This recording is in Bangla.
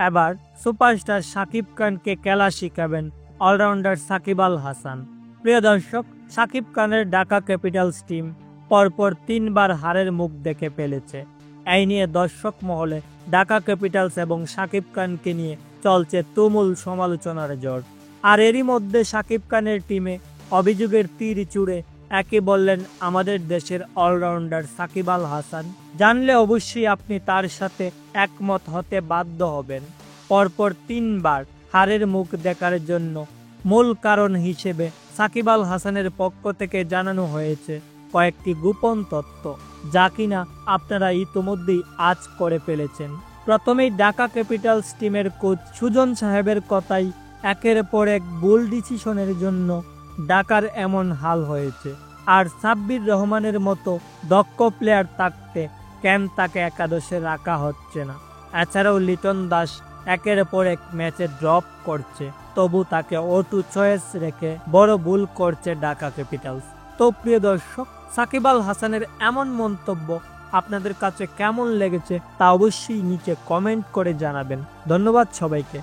এবার সুপারস্টার শাকিব খানকে খেলা শিখাবেন অলরাউন্ডার সাকিব আল হাসান। প্রিয় দর্শক, শাকিব খানের ঢাকা ক্যাপিটালস টিম পরপর 3বার হারের মুখ দেখে ফেলেছে। এই নিয়ে দর্শক মহলে ঢাকা ক্যাপিটালস এবং শাকিব খানকে নিয়ে চলছে তুমুল সমালোচনার ঝড়। আর এরই মধ্যে শাকিব খানের টিমে অভিযোগের তীর ছুঁড়ে একে বললেন আমাদের দেশের অলরাউন্ডার সাকিব আল হাসান। জানলে অবশ্যই আপনি তার সাথে একমত হতে বাধ্য হবেন। পরপর 3বার হারের মুখ দেখার জন্য মূল কারণ হিসেবে সাকিব আল হাসানের পক্ষ থেকে জানানো হয়েছে কয়েকটি গোপন তথ্য, যা কিনা আপনারা ইতোমধ্যেই আজ করে ফেলেছেন। প্রথমেই ঢাকা ক্যাপিটালস টিমের কোচ সুজন সাহেবের কথাই একের পর এক ভুল ডিসিশনের জন্য ঢাকার এমন হাল হয়েছে। আর সাব্বির রহমানের মতো দক্ষ প্লেয়ার থাকতে কেন তাকে একাদশে রাখা হচ্ছে না। এছাড়াও লিটন দাস একের পর এক ম্যাচে ড্রপ করছে, তবু তাকে অটো চয়েস রেখে বড় ভুল করছে ঢাকা ক্যাপিটালস। তো প্রিয় দর্শক, সাকিব আল হাসানের এমন মন্তব্য আপনাদের কাছে কেমন লেগেছে তা অবশ্যই নিচে কমেন্ট করে জানাবেন। ধন্যবাদ সবাইকে।